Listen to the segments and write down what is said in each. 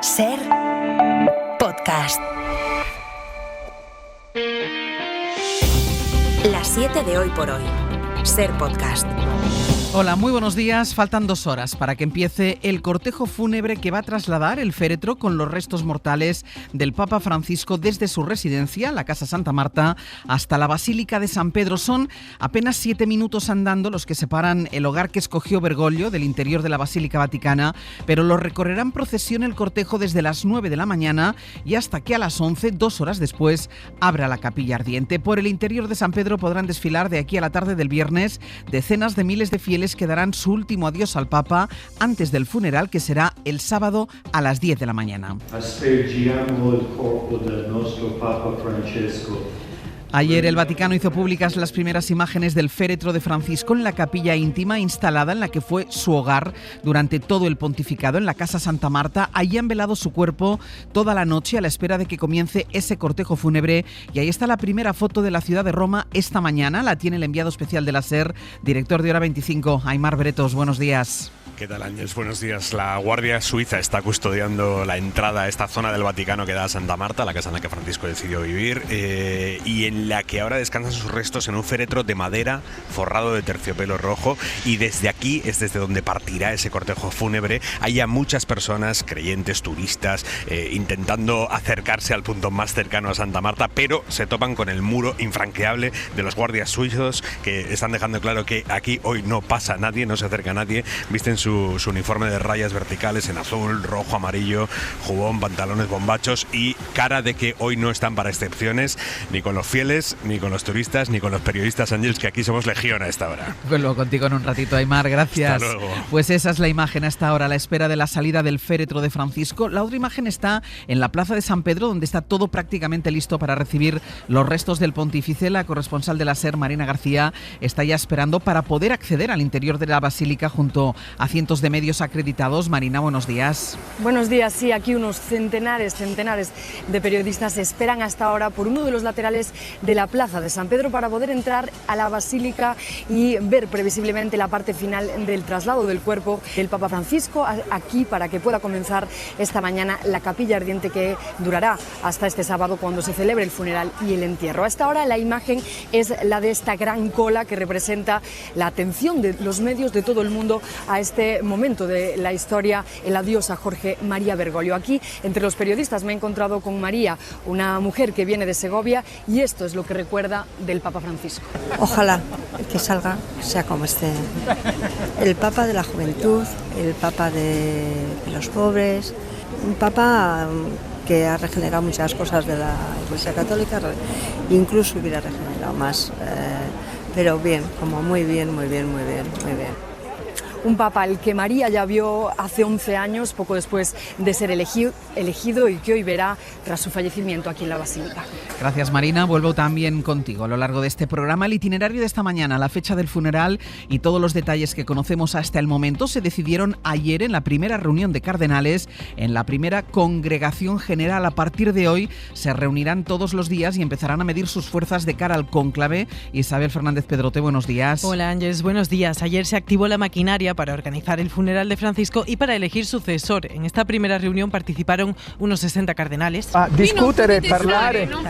Ser podcast. Las 7 de hoy por hoy. Ser podcast. Hola, muy buenos días. Faltan 2 horas para que empiece el cortejo fúnebre que va a trasladar el féretro con los restos mortales del Papa Francisco desde su residencia, la Casa Santa Marta, hasta la Basílica de San Pedro. Son apenas 7 minutos andando los que separan el hogar que escogió Bergoglio del interior de la Basílica Vaticana, pero lo recorrerá en procesión el cortejo desde las 9 de la mañana y hasta que a las 11, 2 horas después, abra la capilla ardiente. Por el interior de San Pedro podrán desfilar de aquí a la tarde del viernes decenas de miles de fieles que darán su último adiós al Papa antes del funeral, que será el sábado a las 10 de la mañana. Ayer el Vaticano hizo públicas las primeras imágenes del féretro de Francisco en la capilla íntima instalada en la que fue su hogar durante todo el pontificado, en la Casa Santa Marta. Allí han velado su cuerpo toda la noche a la espera de que comience ese cortejo fúnebre. Y ahí está la primera foto de la ciudad de Roma esta mañana. La tiene el enviado especial de la SER, director de Hora 25, Aimar Bretos. Buenos días. ¿Qué tal, Ángels? Buenos días. La Guardia Suiza está custodiando la entrada a esta zona del Vaticano que da a Santa Marta, la casa en la que Francisco decidió vivir, y en la que ahora descansan sus restos en un féretro de madera forrado de terciopelo rojo. Y desde aquí es desde donde partirá ese cortejo fúnebre. Hay ya muchas personas, creyentes, turistas, intentando acercarse al punto más cercano a Santa Marta, pero se topan con el muro infranqueable de los guardias suizos, que están dejando claro que aquí hoy no pasa nadie, no se acerca nadie. Visten su uniforme de rayas verticales en azul, rojo, amarillo, jubón, pantalones bombachos y cara de que hoy no están para excepciones ni con los fieles, ni con los turistas, ni con los periodistas, Ángels, que aquí somos legión a esta hora. Vuelvo contigo en un ratito, Aimar, gracias. Hasta luego. Pues esa es la imagen hasta ahora, a la espera de la salida del féretro de Francisco. La otra imagen está en la plaza de San Pedro, donde está todo prácticamente listo para recibir los restos del pontífice. La corresponsal de la SER, Marina García, está ya esperando para poder acceder al interior de la basílica junto a cientos de medios acreditados. Marina, buenos días. Buenos días, sí, aquí unos centenares de periodistas esperan hasta ahora por uno de los laterales de la plaza de San Pedro para poder entrar a la basílica y ver previsiblemente la parte final del traslado del cuerpo del Papa Francisco aquí, para que pueda comenzar esta mañana la capilla ardiente que durará hasta este sábado, cuando se celebre el funeral y el entierro. A esta hora la imagen es la de esta gran cola que representa la atención de los medios de todo el mundo a este momento de la historia, el adiós a Jorge María Bergoglio. Aquí, entre los periodistas, me he encontrado con María, una mujer que viene de Segovia, y esto es lo que recuerda del Papa Francisco. Ojalá que salga, sea como esté, el Papa de la juventud, el Papa de los pobres, un Papa que ha regenerado muchas cosas de la Iglesia Católica, incluso hubiera regenerado más, pero bien, como muy bien. Un Papa al que María ya vio hace 11 años, poco después de ser elegido, y que hoy verá tras su fallecimiento aquí en la Basílica. Gracias, Marina. Vuelvo también contigo a lo largo de este programa. El itinerario de esta mañana, la fecha del funeral y todos los detalles que conocemos hasta el momento se decidieron ayer en la primera reunión de cardenales, en la primera congregación general. A partir de hoy se reunirán todos los días y empezarán a medir sus fuerzas de cara al cónclave. Isabel Fernández Pedrote, buenos días. Hola, Ángeles, buenos días. Ayer se activó la maquinaria para organizar el funeral de Francisco y para elegir sucesor. En esta primera reunión participaron unos 60 cardenales. Tal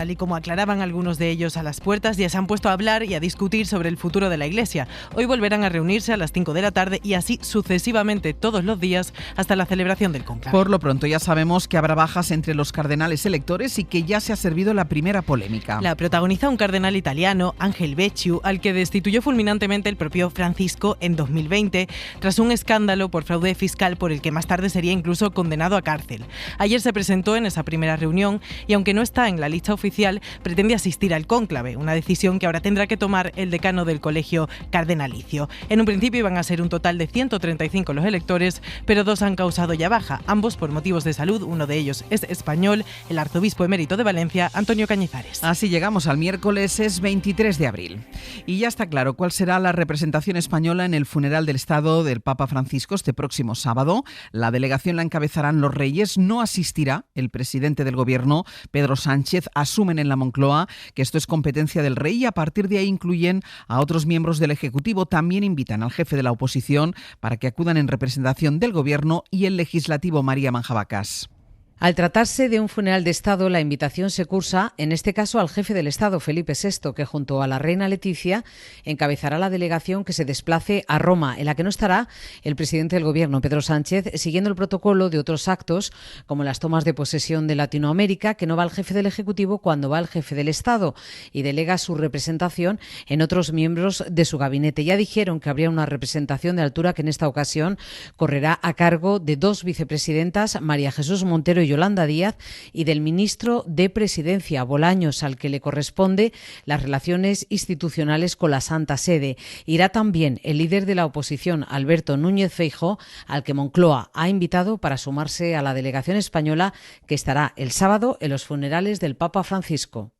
y como aclaraban algunos de ellos a las puertas, ya se han puesto a hablar y a discutir sobre el futuro de la Iglesia. Hoy volverán a reunirse a las 5 de la tarde y así sucesivamente todos los días hasta la celebración del cónclave. Por lo pronto ya sabemos que habrá bajas entre los cardenales electores y que ya se ha servido la primera polémica. La protagoniza un cardenal italiano, Angel Becciu, al que destituyó fulminantemente el propio Francisco en 2020 tras un escándalo por fraude fiscal por el que más tarde sería incluso condenado a cárcel. Ayer se presentó en esa primera reunión y, aunque no está en la lista oficial, pretende asistir al cónclave, una decisión que ahora tendrá que tomar el decano del colegio cardenalicio. En un principio iban a ser un total de 135 los electores, pero 2 han causado ya baja, ambos por motivos de salud. Uno de ellos es español, el arzobispo emérito de Valencia, Antonio Cañizares. Así llegamos al miércoles, es 23 de abril. Y ya está claro cuál será la representación española en el funeral del Estado del Papa Francisco este próximo sábado. La delegación la encabezarán los reyes. No asistirá el presidente del gobierno, Pedro Sánchez. Asumen en la Moncloa que esto es competencia del rey y a partir de ahí incluyen a otros miembros del Ejecutivo. También invitan al jefe de la oposición para que acudan en representación del gobierno y el legislativo, María Manjabacas. Al tratarse de un funeral de Estado, la invitación se cursa, en este caso, al jefe del Estado, Felipe VI, que junto a la reina Leticia encabezará la delegación que se desplace a Roma, en la que no estará el presidente del Gobierno, Pedro Sánchez, siguiendo el protocolo de otros actos, como las tomas de posesión de Latinoamérica, que no va el jefe del Ejecutivo cuando va el jefe del Estado y delega su representación en otros miembros de su gabinete. Ya dijeron que habría una representación de altura que en esta ocasión correrá a cargo de dos vicepresidentas, María Jesús Montero y Yolanda Díaz, y del ministro de Presidencia, Bolaños, al que le corresponde las relaciones institucionales con la Santa Sede. Irá también el líder de la oposición, Alberto Núñez Feijóo, al que Moncloa ha invitado para sumarse a la delegación española que estará el sábado en los funerales del Papa Francisco.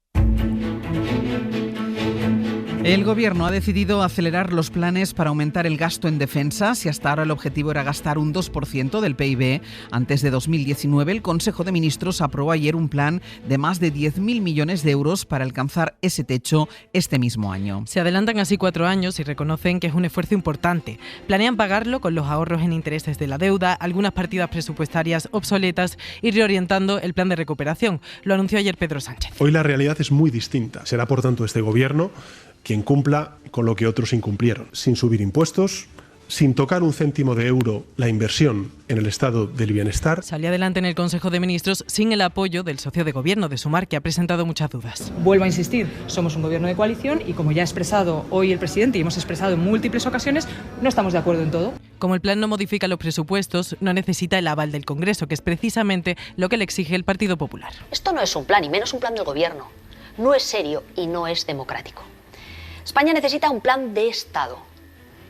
El Gobierno ha decidido acelerar los planes para aumentar el gasto en defensa. Si hasta ahora el objetivo era gastar un 2% del PIB, antes de 2019 el Consejo de Ministros aprobó ayer un plan de más de 10.000 millones de euros para alcanzar ese techo este mismo año. Se adelantan así 4 años y reconocen que es un esfuerzo importante. Planean pagarlo con los ahorros en intereses de la deuda, algunas partidas presupuestarias obsoletas y reorientando el plan de recuperación. Lo anunció ayer Pedro Sánchez. Hoy la realidad es muy distinta. Será, por tanto, este Gobierno quien cumpla con lo que otros incumplieron, sin subir impuestos, sin tocar un céntimo de euro la inversión en el estado del bienestar. Salió adelante en el Consejo de Ministros sin el apoyo del socio de gobierno de Sumar, que ha presentado muchas dudas. Vuelvo a insistir, somos un gobierno de coalición y como ya ha expresado hoy el presidente y hemos expresado en múltiples ocasiones, no estamos de acuerdo en todo. Como el plan no modifica los presupuestos, no necesita el aval del Congreso, que es precisamente lo que le exige el Partido Popular. Esto no es un plan, y menos un plan del gobierno. No es serio y no es democrático. España necesita un plan de Estado.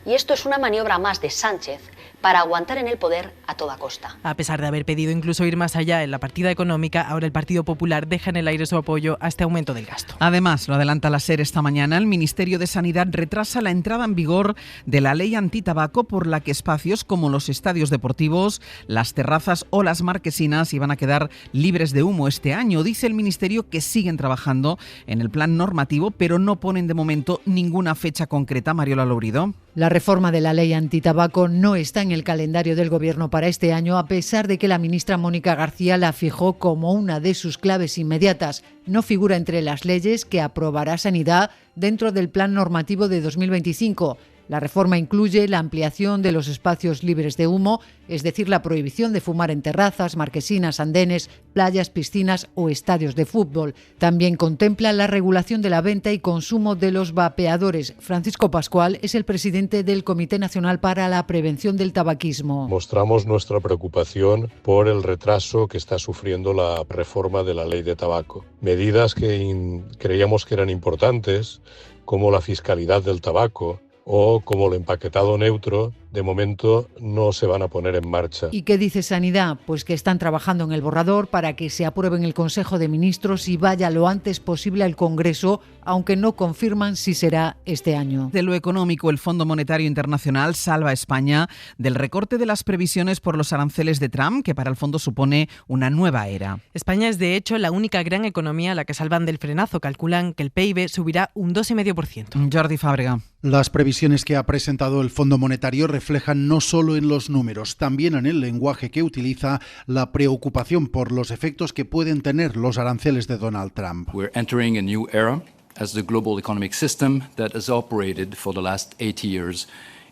Y esto es una maniobra más de Sánchez para aguantar en el poder a toda costa. A pesar de haber pedido incluso ir más allá en la partida económica, ahora el Partido Popular deja en el aire su apoyo a este aumento del gasto. Además, lo adelanta la SER esta mañana, el Ministerio de Sanidad retrasa la entrada en vigor de la ley antitabaco por la que espacios como los estadios deportivos, las terrazas o las marquesinas iban a quedar libres de humo este año. Dice el Ministerio que siguen trabajando en el plan normativo, pero no ponen de momento ninguna fecha concreta. Mariola Lourido. La reforma de la ley antitabaco no está en el calendario del Gobierno para este año, a pesar de que la ministra Mónica García la fijó como una de sus claves inmediatas. No figura entre las leyes que aprobará Sanidad dentro del plan normativo de 2025. La reforma incluye la ampliación de los espacios libres de humo, es decir, la prohibición de fumar en terrazas, marquesinas, andenes, playas, piscinas o estadios de fútbol. También contempla la regulación de la venta y consumo de los vapeadores. Francisco Pascual es el presidente del Comité Nacional para la Prevención del Tabaquismo. Mostramos nuestra preocupación por el retraso que está sufriendo la reforma de la ley de tabaco. Medidas que creíamos que eran importantes, como la fiscalidad del tabaco, o como el empaquetado neutro, de momento no se van a poner en marcha. ¿Y qué dice Sanidad? Pues que están trabajando en el borrador para que se apruebe en el Consejo de Ministros y vaya lo antes posible al Congreso, aunque no confirman si será este año. De lo económico, el Fondo Monetario Internacional salva a España del recorte de las previsiones por los aranceles de Trump, que para el fondo supone una nueva era. España es, de hecho, la única gran economía a la que salvan del frenazo. Calculan que el PIB subirá un 2,5%. Jordi Fábrega. Las previsiones que ha presentado el Fondo Monetario reflejan no solo en los números, también en el lenguaje que utiliza, la preocupación por los efectos que pueden tener los aranceles de Donald Trump. We're entering a new era as the global economic system that has operated for the last 80 years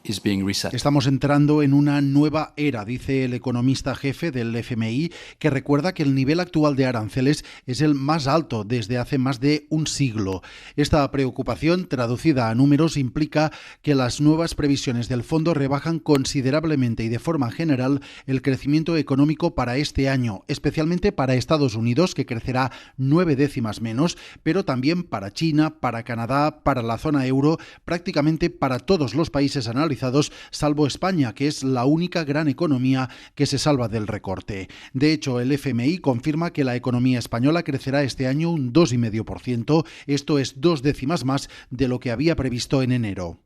is being reset. Estamos entrando en una nueva era, dice el economista jefe del FMI, que recuerda que el nivel actual de aranceles es el más alto desde hace más de un siglo. Esta preocupación, traducida a números, implica que las nuevas previsiones del fondo rebajan considerablemente y de forma general el crecimiento económico para este año, especialmente para Estados Unidos, que crecerá 9 décimas menos, pero también para China, para Canadá, para la zona euro, prácticamente para todos los países analizados, salvo España, que es la única gran economía que se salva del recorte. De hecho, el FMI confirma que la economía española crecerá este año un 2,5%, esto es 2 décimas más de lo que había previsto en enero.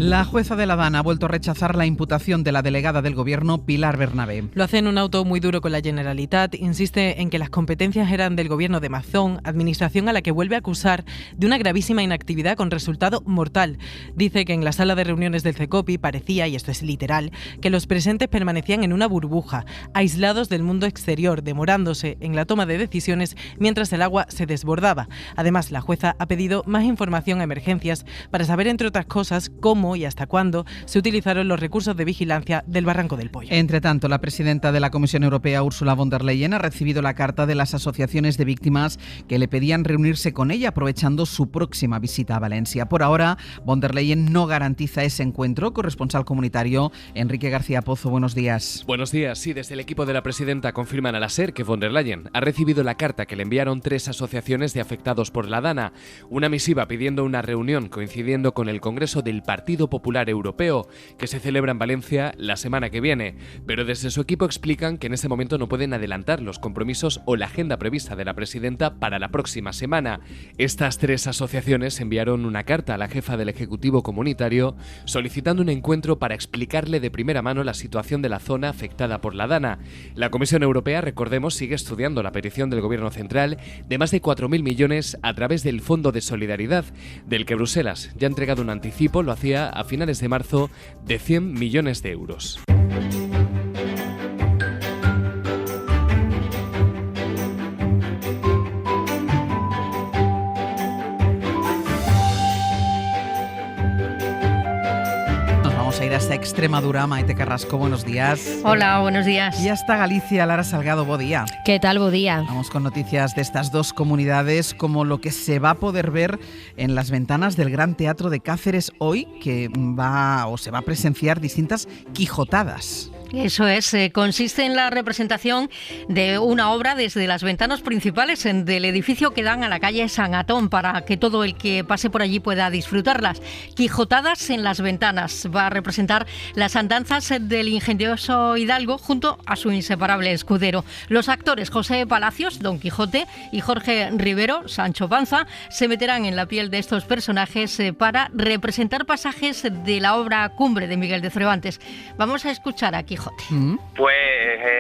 La jueza de La Dana ha vuelto a rechazar la imputación de la delegada del Gobierno, Pilar Bernabé. Lo hace en un auto muy duro con la Generalitat. Insiste en que las competencias eran del Gobierno de Mazón, administración a la que vuelve a acusar de una gravísima inactividad con resultado mortal. Dice que en la sala de reuniones del CECOPI parecía, y esto es literal, que los presentes permanecían en una burbuja, aislados del mundo exterior, demorándose en la toma de decisiones mientras el agua se desbordaba. Además, la jueza ha pedido más información a Emergencias para saber, entre otras cosas, cómo y hasta cuándo se utilizaron los recursos de vigilancia del Barranco del Pollo. Entre tanto, la presidenta de la Comisión Europea, Ursula von der Leyen, ha recibido la carta de las asociaciones de víctimas que le pedían reunirse con ella aprovechando su próxima visita a Valencia. Por ahora, von der Leyen no garantiza ese encuentro. Corresponsal comunitario, Enrique García Pozo, buenos días. Buenos días. Sí, desde el equipo de la presidenta confirman a la SER que von der Leyen ha recibido la carta que le enviaron 3 asociaciones de afectados por la Dana, una misiva pidiendo una reunión coincidiendo con el Congreso del Partido Popular Europeo, que se celebra en Valencia la semana que viene. Pero desde su equipo explican que en este momento no pueden adelantar los compromisos o la agenda prevista de la presidenta para la próxima semana. Estas 3 asociaciones enviaron una carta a la jefa del Ejecutivo Comunitario solicitando un encuentro para explicarle de primera mano la situación de la zona afectada por la Dana. La Comisión Europea, recordemos, sigue estudiando la petición del Gobierno central de más de 4.000 millones a través del Fondo de Solidaridad, del que Bruselas ya ha entregado un anticipo, lo hacía a finales de marzo, de 100 millones de euros. Vamos a ir hasta Extremadura. Maite Carrasco, buenos días. Hola, buenos días. Y hasta Galicia, Lara Salgado, bo día. ¿Qué tal, bo día? Vamos con noticias de estas dos comunidades, como lo que se va a poder ver en las ventanas del Gran Teatro de Cáceres hoy, que se va a presenciar distintas quijotadas. Eso es, consiste en la representación de una obra desde las ventanas principales del edificio que dan a la calle San Atón para que todo el que pase por allí pueda disfrutarlas. Quijotadas en las ventanas. Va a representar las andanzas del ingenioso hidalgo junto a su inseparable escudero. Los actores José Palacios, Don Quijote, y Jorge Rivero, Sancho Panza, se meterán en la piel de estos personajes para representar pasajes de la obra Cumbre de Miguel de Cervantes. Vamos a escuchar a Quijote. Pues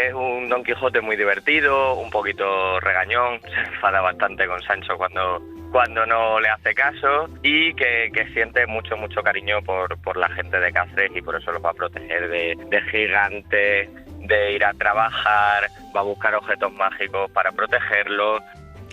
es un Don Quijote muy divertido, un poquito regañón, se enfada bastante con Sancho cuando no le hace caso y que siente mucho cariño por la gente de Cáceres y por eso los va a proteger de gigantes, de ir a trabajar, va a buscar objetos mágicos para protegerlos.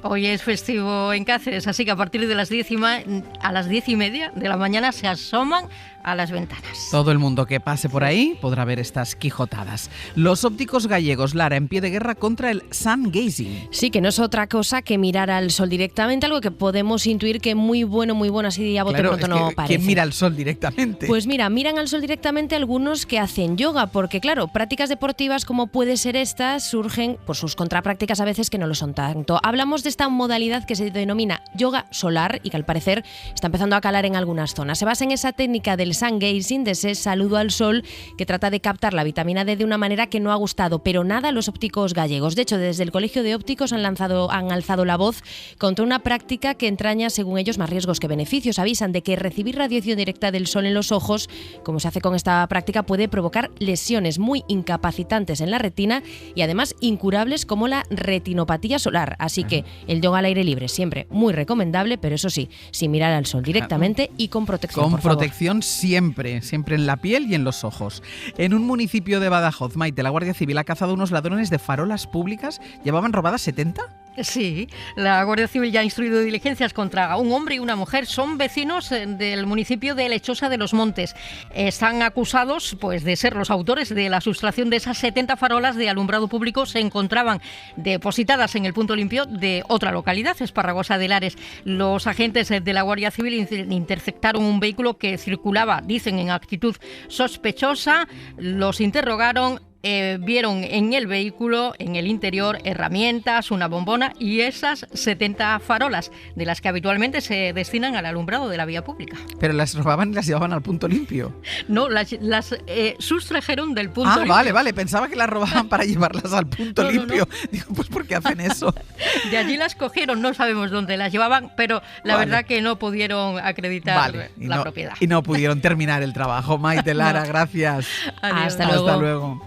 Hoy es festivo en Cáceres, así que a partir de las 10:30 de la mañana se asoman a las ventanas. Todo el mundo que pase por ahí podrá ver estas quijotadas. Los ópticos gallegos, Lara, en pie de guerra contra el sun gazing. Sí, que no es otra cosa que mirar al sol directamente, algo que podemos intuir que muy bueno, así a bote pronto no parece. ¿Quién mira al sol directamente? Pues mira, miran al sol directamente algunos que hacen yoga, porque claro, prácticas deportivas como puede ser estas surgen por sus contraprácticas a veces que no lo son tanto. Hablamos de esta modalidad que se denomina yoga solar y que al parecer está empezando a calar en algunas zonas. Se basa en esa técnica del sun gazing, de ese saludo al sol que trata de captar la vitamina D de una manera que no ha gustado, pero nada a los ópticos gallegos. De hecho, desde el Colegio de Ópticos han alzado la voz contra una práctica que entraña, según ellos, más riesgos que beneficios. Avisan de que recibir radiación directa del sol en los ojos, como se hace con esta práctica, puede provocar lesiones muy incapacitantes en la retina y además incurables como la retinopatía solar. Así que el yoga al aire libre siempre muy recomendable, pero eso sí, sin mirar al sol directamente y con protección. Con protección siempre en la piel y en los ojos. En un municipio de Badajoz, Maite, la Guardia Civil ha cazado unos ladrones de farolas públicas. ¿Llevaban robadas 70? Sí, la Guardia Civil ya ha instruido diligencias contra un hombre y una mujer. Son vecinos del municipio de Lechosa de los Montes. Están acusados de ser los autores de la sustracción de esas 70 farolas de alumbrado público. Se encontraban depositadas en el punto limpio de otra localidad, Esparragosa de Lares. Los agentes de la Guardia Civil interceptaron un vehículo que circulaba, dicen, en actitud sospechosa. Los interrogaron vieron en el vehículo, en el interior, herramientas, una bombona y esas 70 farolas, de las que habitualmente se destinan al alumbrado de la vía pública. Pero las robaban y las llevaban al punto limpio. No, las sustrajeron del punto limpio. Vale, pensaba que las robaban para llevarlas al punto limpio. No. Digo, pues ¿por qué hacen eso? De allí las cogieron, no sabemos dónde las llevaban, pero la verdad que no pudieron acreditar la propiedad. Y no pudieron terminar el trabajo. Maite Lara, gracias. Adiós. Hasta luego.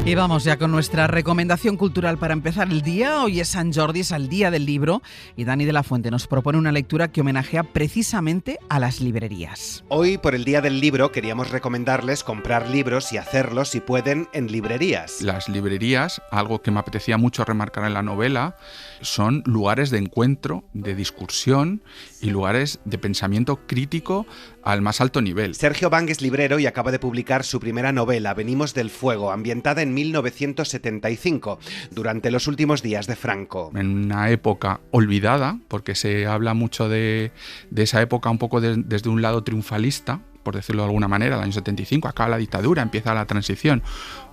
Y vamos ya con nuestra recomendación cultural para empezar el día. Hoy es Sant Jordi, es el Día del Libro, y Dani de la Fuente nos propone una lectura que homenajea precisamente a las librerías. Hoy, por el Día del Libro, queríamos recomendarles comprar libros y hacerlo, si pueden, en librerías. Las librerías, algo que me apetecía mucho remarcar en la novela, son lugares de encuentro, de discusión y lugares de pensamiento crítico al más alto nivel. Sergio Bang es librero y acaba de publicar su primera novela, Venimos del Fuego, ambientada en 1975, durante los últimos días de Franco. En una época olvidada, porque se habla mucho de esa época un poco desde un lado triunfalista, por decirlo de alguna manera, el año 75, acaba la dictadura, empieza la transición.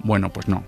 Bueno, pues no.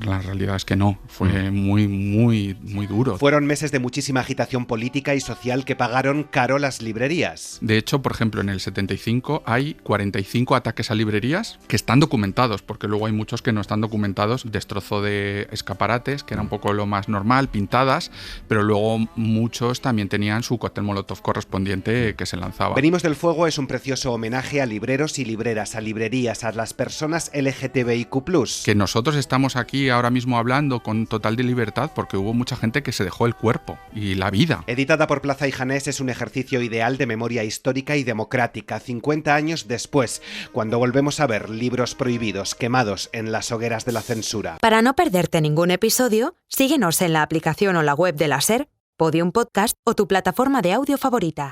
La realidad es que no, fue muy duro. Fueron meses de muchísima agitación política y social que pagaron caro las librerías. De hecho, por ejemplo, en el 75 hay 45 ataques a librerías que están documentados, porque luego hay muchos que no están documentados. Destrozo de escaparates, que era un poco lo más normal, pintadas, pero luego muchos también tenían su cóctel molotov correspondiente que se lanzaba. Venimos del Fuego es un precioso homenaje a libreros y libreras, a librerías, a las personas LGTBIQ+. Que nosotros estamos aquí ahora mismo hablando con total de libertad porque hubo mucha gente que se dejó el cuerpo y la vida. Editada por Plaza y Janés, es un ejercicio ideal de memoria histórica y democrática, 50 años después, cuando volvemos a ver libros prohibidos quemados en las hogueras de la censura. Para no perderte ningún episodio, síguenos en la aplicación o la web de la SER, Podium Podcast o tu plataforma de audio favorita.